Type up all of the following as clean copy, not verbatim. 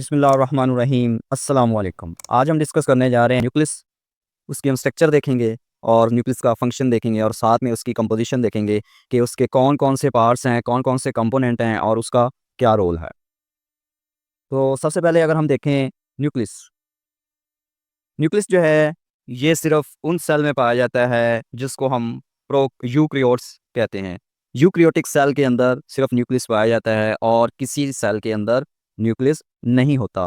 बिस्मिल्लाहिर्रहमानिर्रहीम अस्सलाम वालेकुम। आज हम डिस्कस करने जा रहे हैं न्यूक्लियस। उसकी हम स्ट्रक्चर देखेंगे और न्यूक्लियस का फंक्शन देखेंगे और साथ में उसकी कंपोजिशन देखेंगे कि उसके कौन कौन से पार्ट्स हैं, कौन कौन से कंपोनेंट हैं और उसका क्या रोल है। तो सबसे पहले अगर हम देखें न्यूक्लियस। न्यूक्लियस जो है ये सिर्फ उन सेल में पाया जाता है जिसको हम प्रो यूक्रियोट्स कहते हैं। यूक्रियोटिक सेल के अंदर सिर्फ न्यूक्लियस पाया जाता है और किसी सेल के अंदर न्यूक्लियस नहीं होता।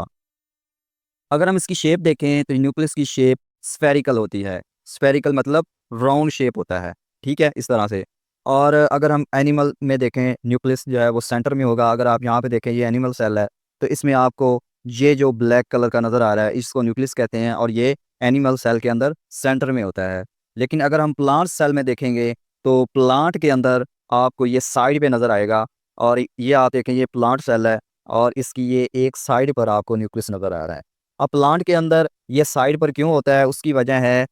अगर हम इसकी शेप देखें तो न्यूक्लियस की शेप स्फेरिकल होती है। स्फेरिकल मतलब राउंड शेप होता है, ठीक है, इस तरह से। और अगर हम एनिमल में देखें न्यूक्लियस जो है वो सेंटर में होगा। अगर आप यहाँ पे देखें ये एनिमल सेल है तो इसमें आपको ये जो ब्लैक कलर का नज़र आ रहा है इसको न्यूक्लियस कहते हैं और ये एनिमल सेल के अंदर सेंटर में होता है। लेकिन अगर हम प्लांट सेल में देखेंगे तो प्लांट के अंदर आपको ये साइड पे नज़र आएगा। और ये आप देखें ये प्लांट सेल है और इसकी ये एक साइड पर आपको न्यूक्लियस नज़र आ रहा है। अब प्लांट के अंदर ये साइड पर क्यों होता है, उसकी वजह है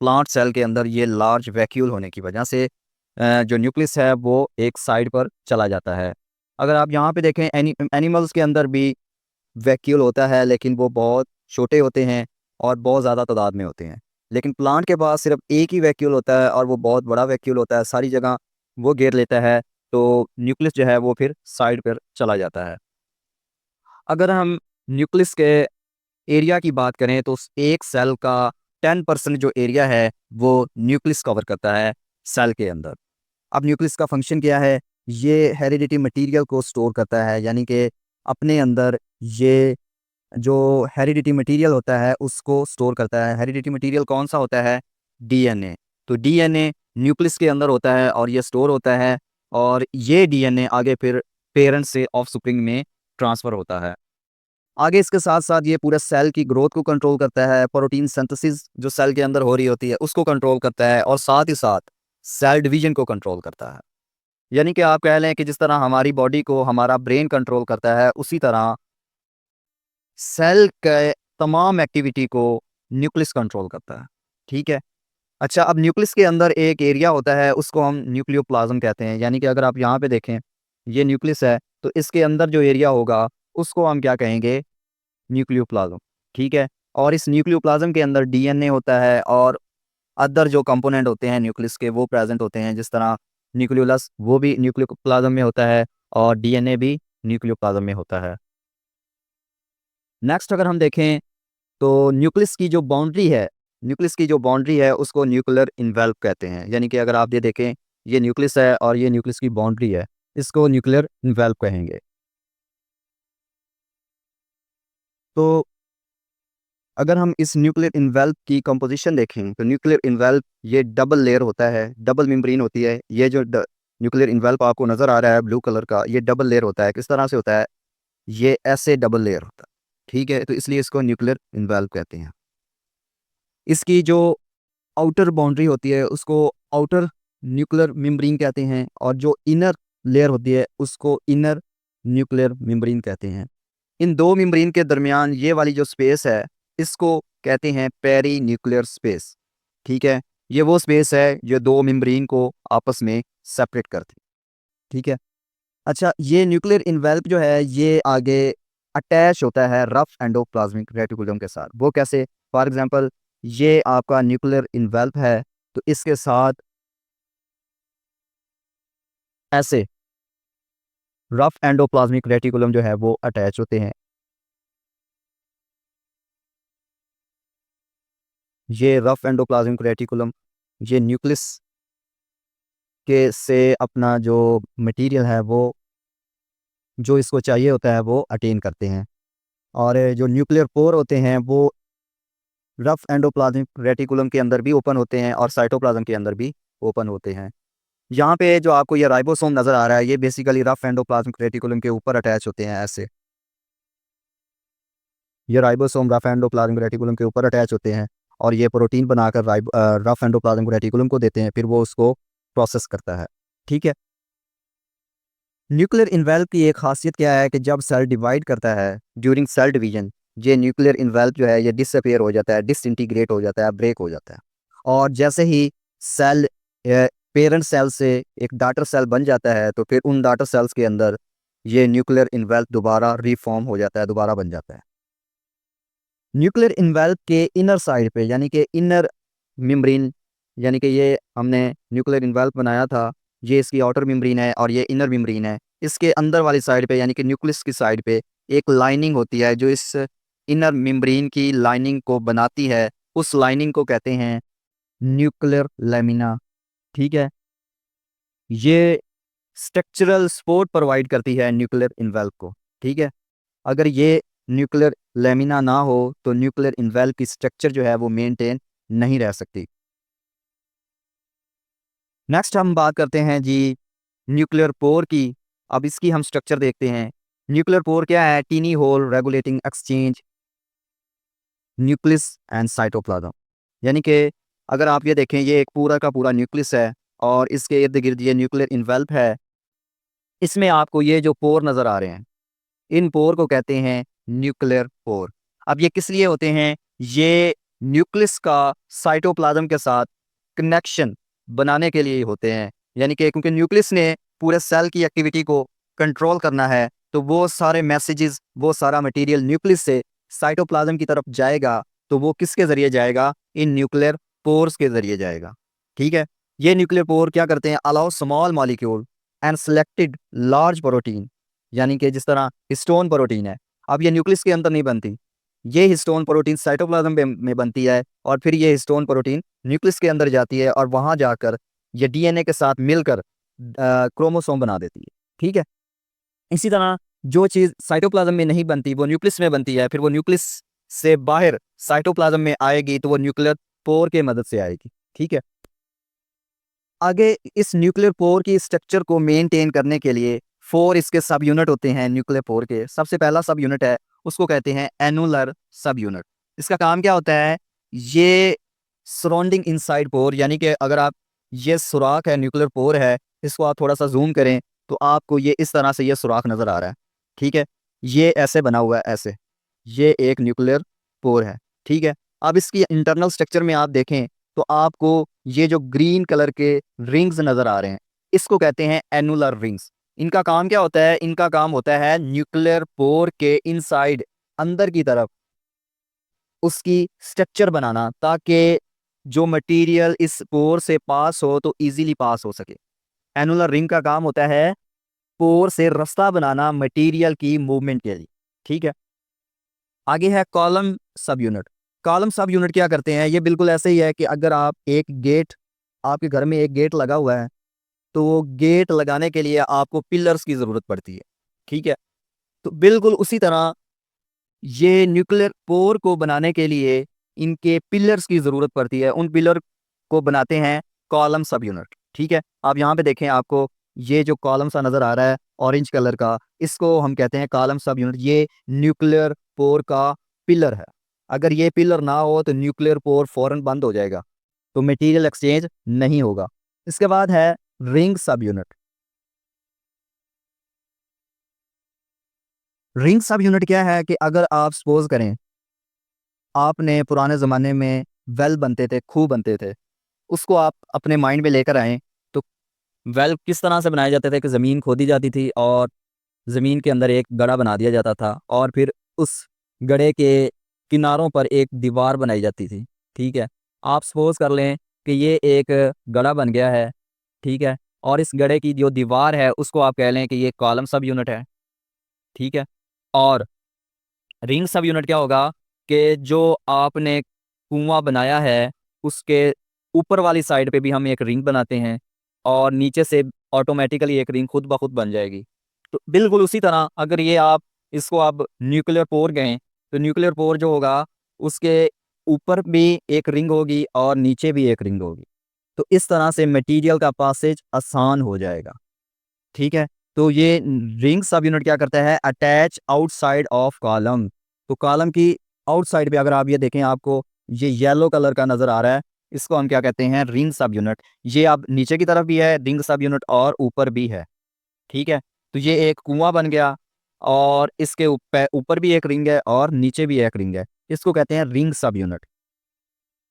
प्लांट सेल के अंदर ये लार्ज वैक्यूल होने की वजह से जो न्यूक्लियस है वो एक साइड पर चला जाता है। अगर आप यहाँ पे देखें एनिमल्स के अंदर भी वैक्यूल होता है लेकिन वो बहुत छोटे होते हैं और बहुत ज़्यादा तादाद में होते हैं। लेकिन प्लांट के पास सिर्फ एक ही वैक्यूल होता है और वो बहुत बड़ा वैक्यूल होता है, सारी जगह वो घेर लेता है। तो न्यूक्लियस जो है वो फिर साइड पर चला जाता है। अगर हम न्यूक्लियस के एरिया की बात करें तो उस एक सेल का 10% जो एरिया है वो न्यूक्लियस कवर करता है सेल के अंदर। अब न्यूक्लियस का फंक्शन क्या है, ये हेरिडिटी मटेरियल को स्टोर करता है, यानी कि अपने अंदर ये जो हेरिडिटी मटेरियल होता है उसको स्टोर करता है। हेरिडिटी मटेरियल कौन सा होता है, डीएनए। तो डीएनए न्यूक्लियस के अंदर होता है और ये स्टोर होता है और ये डीएनए आगे फिर पेरेंट्स से ऑफस्प्रिंग में ट्रांसफ़र होता है। आगे इसके साथ साथ ये पूरे सेल की ग्रोथ को कंट्रोल करता है, प्रोटीन सिंथेसिस जो सेल के अंदर हो रही होती है उसको कंट्रोल करता है और साथ ही साथ सेल डिवीजन को कंट्रोल करता है। यानी कि आप कह लें कि जिस तरह हमारी बॉडी को हमारा ब्रेन कंट्रोल करता है उसी तरह सेल के तमाम एक्टिविटी को न्यूक्लियस कंट्रोल करता है, ठीक है। अच्छा, अब न्यूक्लियस के अंदर एक एरिया होता है उसको हम न्यूक्लियोप्लाज्म कहते हैं। यानी कि अगर आप यहाँ पे देखें ये न्यूक्लियस है तो इसके अंदर जो एरिया होगा उसको हम क्या कहेंगे, न्यूक्लियोप्लाज्म, ठीक है। और इस न्यूक्लियोप्लाज्म के अंदर डीएनए होता है और अदर जो कंपोनेंट होते हैं न्यूक्लियस के वो प्रेजेंट होते हैं, जिस तरह न्यूक्लियोलस वो भी न्यूक्लियोप्लाज्म में होता है और डीएनए भी न्यूक्लियोप्लाज्म में होता है। नेक्स्ट अगर हम देखें तो न्यूक्लियस की जो बाउंड्री है उसको न्यूक्लियर इन्वेल्व कहते हैं। यानी कि अगर आप ये देखें ये न्यूक्लियस है और ये न्यूक्लियस की बाउंड्री है, इसको न्यूक्लियर इन्वेल्व कहेंगे। तो अगर हम इस न्यूक्लियर इन्वेल्व की कंपोजिशन देखें तो न्यूक्लियर इन्वेल्व ये डबल लेयर होता है, डबल मेम्ब्रेन होती है। ये जो न्यूक्लियर इन्वेल्व आपको नज़र आ रहा है ब्लू कलर का, ये डबल लेयर होता है। किस तरह से होता है, ये ऐसे डबल लेयर होता है, ठीक है। तो इसलिए इसको न्यूक्लियर इन्वेल्व कहते हैं। इसकी जो आउटर बाउंड्री होती है उसको आउटर न्यूक्लियर मेम्ब्रेन कहते हैं और जो इनर लेयर होती है उसको इनर न्यूक्लियर मेम्ब्रेन कहते हैं। इन दो मेम्ब्रेन के दरमियान ये वाली जो स्पेस है इसको कहते हैं पेरी न्यूक्लियर स्पेस, ठीक है। ये वो स्पेस है जो दो मेम्ब्रेन को आपस में सेपरेट करती है, ठीक है। अच्छा, ये न्यूक्लियर इन्वेल्प जो है ये आगे अटैच होता है रफ एंडोप्लाज्मिक रेटिकुलम के साथ। वो कैसे, फॉर एग्जांपल ये आपका न्यूक्लियर इन्वेल्प है तो इसके साथ ऐसे रफ एंडोप्लाज्मिक रेटिकुलम जो है वो अटैच होते हैं। ये रफ एंडोप्लाज्मिक रेटिकुलम ये न्यूक्लियस के से अपना जो मटेरियल है वो जो इसको चाहिए होता है वो अटेन करते हैं। और जो न्यूक्लियर पोर होते हैं वो रफ एंडोप्लाज्मिक रेटिकुलम के अंदर भी ओपन होते हैं और साइटोप्लाज्म के अंदर भी ओपन होते हैं। यहाँ पे जो आपको ये राइबोसोम नज़र आ रहा है ये बेसिकली रफ एंडोप्लाज्मिक रेटिकुलम के ऊपर अटैच होते हैं ऐसे। ये राइबोसोम रफ एंडोप्लाज्मिक रेटिकुलम के ऊपर अटैच होते हैं और ये प्रोटीन बनाकर रफ एंडोप्लाज्मिक रेटिकुलम को देते हैं, फिर वो उसको प्रोसेस करता है, ठीक है। न्यूक्लियर इन्वेल्व की एक खासियत क्या है कि जब सेल डिवाइड करता है ड्यूरिंग सेल डिवीजन, ये न्यूक्लियर इन्वेल्व जो है ये डिसअपियर हो जाता है, डिसइंटीग्रेट हो जाता है, ब्रेक हो जाता है। और जैसे ही सेल पेरेंट सेल से एक डॉटर सेल बन जाता है तो फिर उन डॉटर सेल्स के अंदर ये न्यूक्लियर इन्वेल्प दोबारा रिफॉर्म हो जाता है, दोबारा बन जाता है। न्यूक्लियर इन्वेल्प के इनर साइड पे यानी कि इनर मेम्ब्रेन, यानी कि ये हमने न्यूक्लियर इन्वेल्प बनाया था, ये इसकी आउटर मेम्ब्रेन है और ये इनर मेम्ब्रेन है। इसके अंदर वाली साइड पे यानी कि न्यूक्लियस की साइड पे एक लाइनिंग होती है जो इस इनर मेम्ब्रेन की लाइनिंग को बनाती है, उस लाइनिंग को कहते हैं न्यूक्लियर लेमिना। ठीक है, ये स्ट्रक्चरल सपोर्ट प्रोवाइड करती है न्यूक्लियर इन्वेल्प को। ठीक है, अगर ये न्यूक्लियर लेमिना ना हो तो न्यूक्लियर इन्वेल्प की स्ट्रक्चर जो है वो मेंटेन नहीं रह सकती। नेक्स्ट हम बात करते हैं जी न्यूक्लियर पोर की। अब इसकी हम स्ट्रक्चर देखते हैं। न्यूक्लियर पोर क्या है? Tiny hole regulating exchange nucleus and cytoplasm. यानी कि अगर आप ये देखें, ये एक पूरा का पूरा न्यूक्लियस है और इसके इर्द गिर्द ये न्यूक्लियर इन्वेल्प है। इसमें आपको ये जो पोर नज़र आ रहे हैं, इन पोर को कहते हैं न्यूक्लियर पोर। अब ये किस लिए होते हैं? ये न्यूक्लियस का साइटोप्लाज्म के साथ कनेक्शन बनाने के लिए होते हैं। यानी कि क्योंकि न्यूक्लियस ने पूरे सेल की एक्टिविटी को कंट्रोल करना है, तो वो सारे मैसेजेस, वो सारा मटेरियल न्यूक्लियस से साइटोप्लाज्म की तरफ जाएगा, तो वो किसके ज़रिए जाएगा? इन न्यूक्लियर पोर्स के ज़रिए जाएगा। ठीक है, ये न्यूक्लियर पोर क्या करते हैं? Allow small molecule and selected large protein, यानी कि जिस तरह हिस्टोन प्रोटीन है, अब ये न्यूक्लियस के अंदर नहीं बनती, ये हिस्टोन प्रोटीन साइटोप्लाज्म में बनती है और फिर ये हिस्टोन प्रोटीन न्यूक्लियस के अंदर जाती है और वहाँ जाकर ये डीएनए के साथ मिलकर क्रोमोसोम बना देती है। ठीक है, इसी तरह जो चीज़ साइटोप्लाज्म में नहीं बनती वो न्यूक्लियस में बनती है, फिर वो न्यूक्लियस से बाहर साइटोप्लाज्म में आएगी तो वो न्यूक्लियर पोर के मदद से आएगी। ठीक है, आगे इस न्यूक्लियर पोर की स्ट्रक्चर को मेंटेन करने के लिए 4 इसके सब यूनिट होते हैं न्यूक्लियर पोर के। सबसे पहला सब यूनिट है, उसको कहते हैं एनुलर सब यूनिट। इसका काम क्या होता है? ये सराउंडिंग इनसाइड पोर, यानी कि अगर आप, ये सुराख है, न्यूक्लियर पोर है, इसको आप थोड़ा सा जूम करें तो आपको ये इस तरह से ये सुराख नज़र आ रहा है। ठीक है, ये ऐसे बना हुआ है, ऐसे, ये एक न्यूक्लियर पोर है। ठीक है, अब इसकी इंटरनल स्ट्रक्चर में आप देखें तो आपको ये जो ग्रीन कलर के रिंग्स नज़र आ रहे हैं, इसको कहते हैं एनुलर रिंग्स। इनका काम क्या होता है? इनका काम होता है न्यूक्लियर पोर के इनसाइड, अंदर की तरफ उसकी स्ट्रक्चर बनाना, ताकि जो मटेरियल इस पोर से पास हो तो इजीली पास हो सके। एनुलर रिंग का काम होता है पोर से रास्ता बनाना मटेरियल की मूवमेंट के लिए। ठीक है, आगे है कॉलम सब यूनिट। कॉलम सब यूनिट क्या करते हैं? ये बिल्कुल ऐसे ही है कि अगर आप एक गेट, आपके घर में एक गेट लगा हुआ है, तो वो गेट लगाने के लिए आपको पिलर्स की ज़रूरत पड़ती है। ठीक है, तो बिल्कुल उसी तरह ये न्यूक्लियर पोर को बनाने के लिए इनके पिलर्स की ज़रूरत पड़ती है। उन पिलर को बनाते हैं कॉलम सब यूनिट। ठीक है, आप यहाँ पे देखें, आपको ये जो कॉलम सा नज़र आ रहा है ऑरेंज कलर का, इसको हम कहते हैं कॉलम सब यूनिट। ये न्यूक्लियर पोर का पिलर है। अगर ये पिलर ना हो तो न्यूक्लियर पोर फौरन बंद हो जाएगा, तो मटेरियल एक्सचेंज नहीं होगा। इसके बाद है रिंग सब यूनिट। रिंग सब यूनिट क्या है कि अगर आप सपोज करें, आपने पुराने ज़माने में वेल बनते थे, खूह बनते थे, उसको आप अपने माइंड में लेकर आएँ, तो वेल किस तरह से बनाए जाते थे कि ज़मीन खोदी जाती थी और ज़मीन के अंदर एक गड़ा बना दिया जाता था और फिर उस गड़े के किनारों पर एक दीवार बनाई जाती थी। ठीक है, आप सपोज़ कर लें कि ये एक गड़ा बन गया है, ठीक है, और इस गड़े की जो दीवार है उसको आप कह लें कि ये कॉलम सब यूनिट है। ठीक है, और रिंग सब यूनिट क्या होगा कि जो आपने कुआं बनाया है उसके ऊपर वाली साइड पे भी हम एक रिंग बनाते हैं और नीचे से ऑटोमेटिकली एक रिंग खुद ब खुद बन जाएगी। तो बिल्कुल उसी तरह अगर ये आप इसको आप न्यूक्लियर पोर गए, तो न्यूक्लियर पोर जो होगा उसके ऊपर भी एक रिंग होगी और नीचे भी एक रिंग होगी। तो इस तरह से मटेरियल का पासेज आसान हो जाएगा। ठीक है, तो ये रिंग सब यूनिट क्या करता है? Attach outside of column. तो कॉलम की आउटसाइड पे अगर आप ये देखें, आपको ये येलो कलर का नजर आ रहा है, इसको हम क्या कहते हैं? रिंग सब यूनिट। ये आप नीचे की तरफ भी है रिंग सब यूनिट और ऊपर भी है। ठीक है, तो ये एक कुआं बन गया और इसके ऊपर ऊपर भी एक रिंग है और नीचे भी एक रिंग है, इसको कहते हैं रिंग सब यूनिट।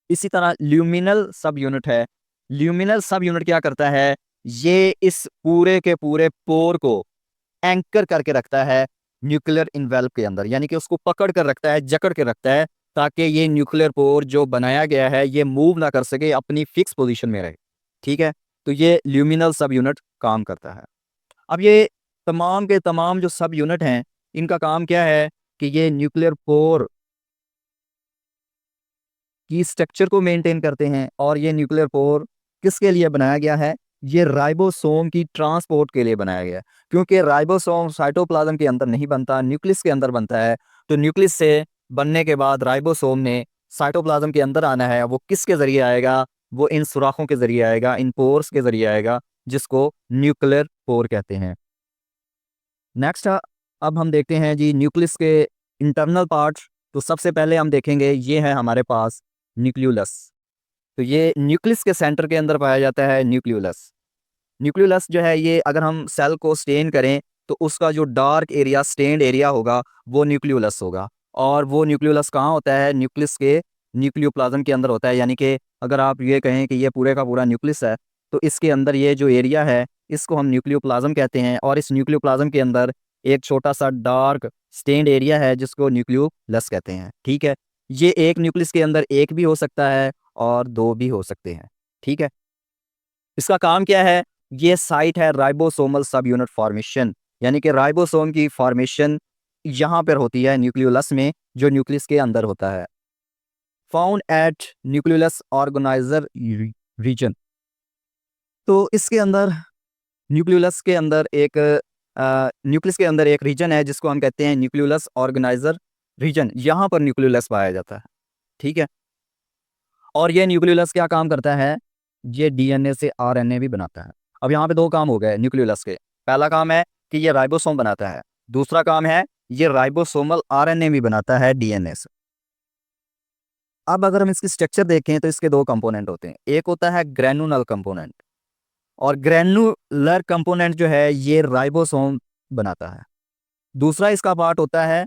इसी तरह ल्यूमिनल सब यूनिट है। ल्यूमिनल सब यूनिट क्या करता है? ये इस पूरे के पूरे पोर को एंकर करके रखता है न्यूक्लियर इन्वेल्प के अंदर, यानी कि उसको पकड़ कर रखता है, जकड़ के रखता है, ताकि ये न्यूक्लियर पोर जो बनाया गया है ये मूव ना कर सके, अपनी फिक्स पोजीशन में रहे। ठीक है, तो ये ल्यूमिनल सब यूनिट काम करता है। अब ये तमाम के तमाम जो सब यूनिट हैं, इनका काम क्या है कि ये न्यूक्लियर पोर की स्ट्रक्चर को मेंटेन करते हैं। और ये न्यूक्लियर पोर किसके लिए बनाया गया है? ये राइबोसोम की ट्रांसपोर्ट के लिए बनाया गया है, क्योंकि राइबोसोम साइटोप्लाज्म के अंदर नहीं बनता, न्यूक्लियस के अंदर बनता है। तो न्यूक्लियस से बनने के बाद राइबोसोम ने साइटोप्लाज्म के अंदर आना है, वो किसके ज़रिए आएगा? वो इन सुराखों के ज़रिए आएगा, इन पोर्स के ज़रिए आएगा, जिसको न्यूक्लियर पोर कहते हैं। नेक्स्ट अब हम देखते हैं जी न्यूक्लियस के इंटरनल पार्ट। तो सबसे पहले हम देखेंगे, ये है हमारे पास न्यूक्लियोलस। तो ये न्यूक्लियस के सेंटर के अंदर पाया जाता है न्यूक्लियोलस। न्यूक्लियोलस जो है, ये अगर हम सेल को स्टेन करें तो उसका जो डार्क एरिया, स्टेन्ड एरिया होगा, वो न्यूक्लियोलस होगा। और वो न्यूक्लियोलस कहाँ होता है? न्यूक्लियस के न्यूक्लियोप्लाज्म के अंदर होता है। यानी कि अगर आप ये कहें कि ये पूरे का पूरा न्यूक्लियस है, तो इसके अंदर ये जो एरिया है, इसको हम न्यूक्लियोप्लाज्म कहते हैं। और इस न्यूक्लियोप्लाज्म के अंदर एक छोटा सा डार्क स्टेन्ड एरिया है, जिसको न्यूक्लियोलस कहते हैं। ठीक है, ये एक न्यूक्लियस के अंदर एक भी हो सकता है और दो भी हो सकते हैं। ठीक है, इसका काम क्या है? ये साइट है राइबोसोमल सब यूनिट फॉर्मेशन, यानी कि राइबोसोम की फॉर्मेशन यहाँ पर होती है न्यूक्लियोलस में, जो न्यूक्लियस के अंदर होता है। Found at nucleolus organiser region. तो इसके अंदर न्यूक्लियोलस के अंदर एक न्यूक्लियस के अंदर एक रीजन है, जिसको हम कहते हैं न्यूक्लियोलस ऑर्गेनाइजर रीजन। यहाँ पर न्यूक्लियोलस पाया जाता है। ठीक है, और ये न्यूक्लियोलस क्या काम करता है? ये डीएनए से आरएनए भी बनाता है। अब यहाँ पे दो काम हो गए न्यूक्लियोलस के। पहला काम है कि ये राइबोसोम बनाता है, दूसरा काम है ये राइबोसोमल आरएनए भी बनाता है डीएनए से। अब अगर हम इसकी स्ट्रक्चर देखें तो इसके दो कंपोनेंट होते हैं। एक होता है ग्रेनुलर कंपोनेंट, और ग्रेनुलर कंपोनेंट जो है ये राइबोसोम बनाता है। दूसरा इसका पार्ट होता है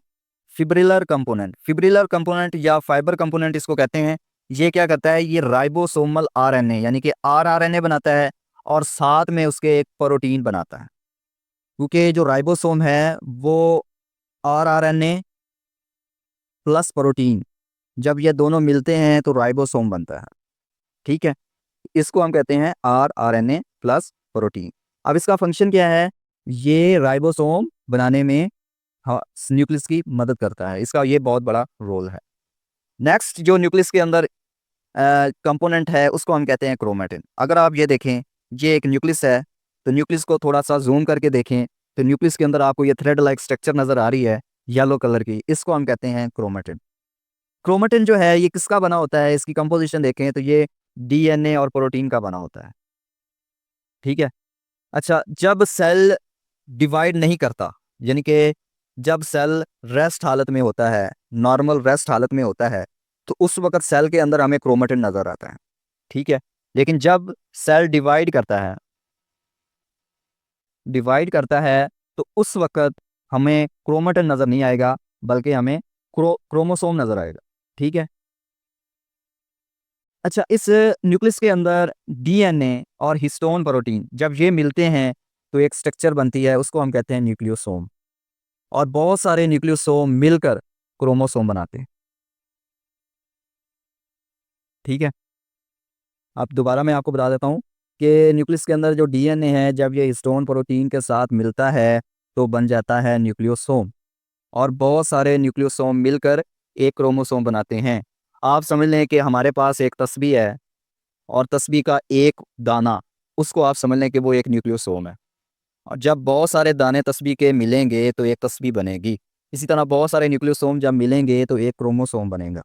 फिब्रिलर कंपोनेंट। फिब्रिलर कंपोनेंट या फाइबर कंपोनेंट इसको कहते हैं। ये क्या करता है? ये राइबोसोमल आरएनए यानी कि आरआरएनए बनाता है, और साथ में उसके एक प्रोटीन बनाता है। क्योंकि जो राइबोसोम है वो आरआरएनए प्लस प्रोटीन, जब ये दोनों मिलते हैं तो राइबोसोम बनता है। ठीक है, इसको हम कहते हैं आरआरएनए प्लस प्रोटीन। अब इसका फंक्शन क्या है? ये राइबोसोम बनाने में हाँ न्यूक्लियस की मदद करता है, इसका ये बहुत बड़ा रोल है। नेक्स्ट जो न्यूक्लियस के अंदर कंपोनेंट है, उसको हम कहते हैं क्रोमेटिन। अगर आप ये देखें, ये एक न्यूक्लियस है, तो न्यूक्लियस को थोड़ा सा जूम करके देखें, तो न्यूक्लियस के अंदर आपको ये थ्रेड लाइक स्ट्रक्चर नज़र आ रही है येलो कलर की, इसको हम कहते हैं क्रोमेटिन। क्रोमेटिन जो है ये किसका बना होता है? इसकी कंपोजिशन देखें तो ये डीएनए और प्रोटीन का बना होता है। ठीक है, अच्छा, जब सेल डिवाइड नहीं करता, यानी कि जब सेल रेस्ट हालत में होता है, नॉर्मल रेस्ट हालत में होता है, तो उस वक्त सेल के अंदर हमें क्रोमेटिन नज़र आता है। ठीक है, लेकिन जब सेल डिवाइड करता है तो उस वक्त हमें क्रोमेटिन नज़र नहीं आएगा, बल्कि हमें क्रोमोसोम नज़र आएगा। ठीक है, अच्छा, इस न्यूक्लियस के अंदर डीएनए और हिस्टोन प्रोटीन जब ये मिलते हैं तो एक स्ट्रक्चर बनती है, उसको हम कहते हैं न्यूक्लियोसोम। और बहुत सारे न्यूक्लियोसोम मिलकर क्रोमोसोम बनाते हैं। ठीक है, अब दोबारा मैं आपको बता देता हूँ कि न्यूक्लियस के अंदर जो डीएनए है, जब ये हिस्टोन प्रोटीन के साथ मिलता है तो बन जाता है न्यूक्लियोसोम। और बहुत सारे न्यूक्लियोसोम मिलकर एक क्रोमोसोम बनाते हैं। आप समझ लें कि हमारे पास एक तस्बी है, और तस्बी का एक दाना, उसको आप समझ लें कि वो एक न्यूक्लियोसोम है। और जब बहुत सारे दाने तस्बी के मिलेंगे तो एक तस्बी बनेगी। इसी तरह बहुत सारे न्यूक्लियोसोम जब मिलेंगे तो एक क्रोमोसोम बनेगा।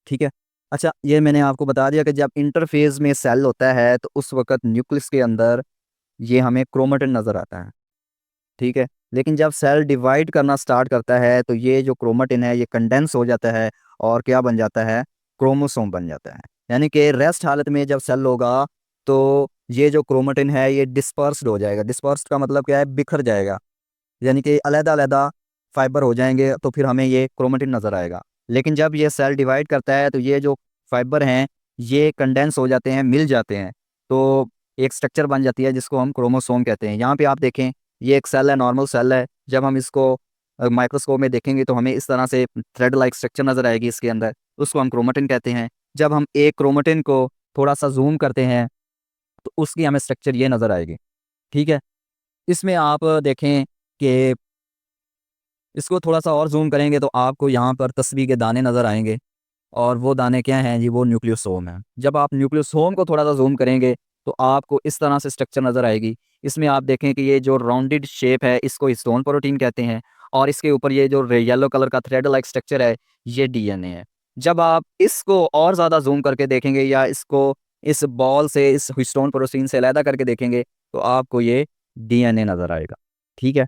ठीक है, अच्छा, ये मैंने आपको बता दिया कि जब इंटरफेज में सेल होता है तो उस वक्त न्यूक्लियस के अंदर ये हमें क्रोमेटिन नज़र आता है। ठीक है, लेकिन जब सेल डिवाइड करना स्टार्ट करता है तो ये जो क्रोमेटिन है ये कंडेंस हो जाता है, और क्या बन जाता है? क्रोमोसोम बन जाता है। यानी कि रेस्ट हालत में जब सेल होगा तो ये जो क्रोमेटिन है ये डिस्पर्स्ड हो जाएगा। डिस्पर्स्ड का मतलब क्या है? बिखर जाएगा, यानी कि अलग-अलग फाइबर हो जाएंगे, तो फिर हमें ये क्रोमेटिन नज़र आएगा। लेकिन जब ये सेल डिवाइड करता है तो ये जो फाइबर हैं ये कंडेंस हो जाते हैं, मिल जाते हैं, तो एक स्ट्रक्चर बन जाती है जिसको हम क्रोमोसोम कहते हैं। यहाँ पे आप देखें, ये एक सेल है, नॉर्मल सेल है। जब हम इसको माइक्रोस्कोप में देखेंगे तो हमें इस तरह से थ्रेड लाइक स्ट्रक्चर नज़र आएगी इसके अंदर, उसको हम क्रोमेटिन कहते हैं। जब हम एक क्रोमेटिन को थोड़ा सा जूम करते हैं तो उसकी हमें स्ट्रक्चर ये नज़र आएगी। ठीक है, इसमें आप देखें कि इसको थोड़ा सा और जूम करेंगे तो आपको यहाँ पर तस्वीर के दाने नज़र आएंगे, और वो दाने क्या हैं जी, वो न्यूक्लियोसोम है। जब आप न्यूक्लियोसोम को थोड़ा सा जूम करेंगे तो आपको इस तरह से स्ट्रक्चर नज़र आएगी। इसमें आप देखें कि ये जो राउंडेड शेप है इसको हिस्टोन प्रोटीन कहते हैं, और इसके ऊपर ये जो येलो कलर का थ्रेड लाइक स्ट्रक्चर है ये डीएनए है। जब आप इसको और ज़्यादा जूम करके देखेंगे या इसको इस बॉल से, इस हिस्टोन प्रोटीन से अलहदा करके देखेंगे तो आपको ये डीएनए नज़र आएगा। ठीक है,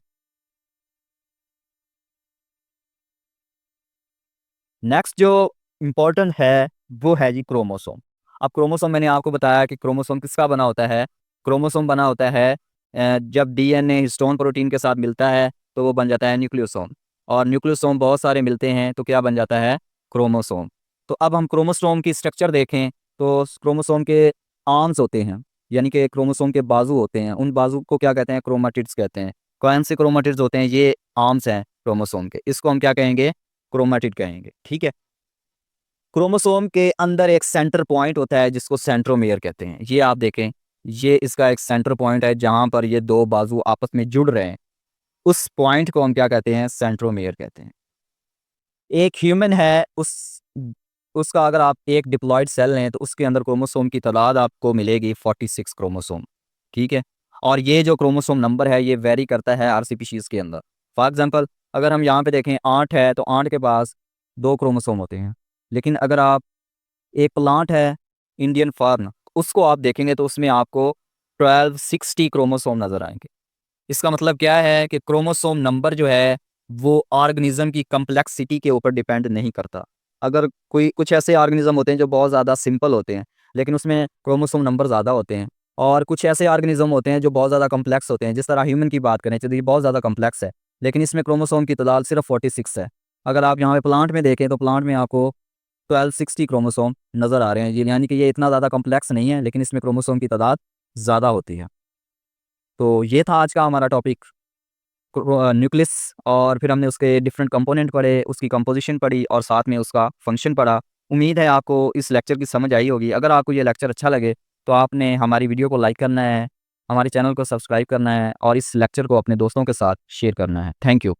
नेक्स्ट जो इम्पोर्टेंट है वो है जी क्रोमोसोम। अब क्रोमोसोम मैंने आपको बताया कि क्रोमोसोम किसका बना होता है। क्रोमोसोम बना होता है जब डीएनए हिस्टोन प्रोटीन के साथ मिलता है तो वो बन जाता है न्यूक्लियोसोम, और न्यूक्लियोसोम बहुत सारे मिलते हैं तो क्या बन जाता है, क्रोमोसोम। तो अब हम क्रोमोसोम की स्ट्रक्चर देखें तो क्रोमोसोम के आर्म्स होते हैं, यानी कि क्रोमोसोम के बाजू होते हैं, उन बाजू को क्या कहते हैं, क्रोमाटिड्स कहते हैं। कौन से क्रोमाटिड्स होते हैं, ये आर्म्स हैं क्रोमोसोम के, इसको हम क्या कहेंगे, क्रोमाटिड कहेंगे। ठीक है, क्रोमोसोम के अंदर एक सेंटर पॉइंट होता है जिसको सेंट्रोमियर कहते हैं। ये आप देखें, ये इसका एक सेंटर पॉइंट है जहां पर ये दो बाजू आपस में जुड़ रहे हैं, उस पॉइंट को हम क्या कहते हैं, सेंट्रोमियर कहते हैं। एक ह्यूमन है, उसका अगर आप एक डिप्लॉयड सेल लें तो उसके अंदर क्रोमोसोम की तादाद आपको मिलेगी 46 क्रोमोसोम। ठीक है, और ये जो क्रोमोसोम नंबर है ये वेरी करता है हर स्पीशीज़ के अंदर। फॉर एग्जांपल अगर हम यहाँ पे देखें 8 है तो 8 के पास 2 क्रोमोसोम होते हैं, लेकिन अगर आप एक प्लांट है इंडियन फार्न, उसको आप देखेंगे तो उसमें आपको 1260 क्रोमोसोम नज़र आएंगे। इसका मतलब क्या है कि क्रोमोसोम नंबर जो है वो ऑर्गेनिज्म की कम्प्लेक्सिटी के ऊपर डिपेंड नहीं करता। अगर कोई कुछ ऐसे ऑर्गेनिज्म होते हैं जो बहुत ज़्यादा सिंपल होते हैं लेकिन उसमें क्रोमोसोम नंबर ज़्यादा होते हैं, और कुछ ऐसे ऑर्गेनिज्म होते हैं जो बहुत ज़्यादा कम्प्लेक्स होते हैं, जिस तरह ह्यूमन की बात करें तो ये बहुत ज़्यादा कम्प्लेक्स है लेकिन इसमें क्रोमोसोम की तादाद सिर्फ 46 है। अगर आप यहाँ पे प्लांट में देखें तो प्लांट में आपको 1260 क्रोमोसोम नज़र आ रहे हैं, ये यानी कि ये इतना ज़्यादा कम्प्लेक्स नहीं है लेकिन इसमें क्रोमोसोम की तादाद ज़्यादा होती है। तो ये था आज का हमारा टॉपिक, न्यूक्लियस, और फिर हमने उसके डिफरेंट कंपोनेंट पढ़े, उसकी कंपोजिशन पढ़ी और साथ में उसका फंक्शन पढ़ा। उम्मीद है आपको इस लेक्चर की समझ आई होगी। अगर आपको ये लेक्चर अच्छा लगे तो आपने हमारी वीडियो को लाइक करना है, हमारे चैनल को सब्सक्राइब करना है और इस लेक्चर को अपने दोस्तों के साथ शेयर करना है। Thank you.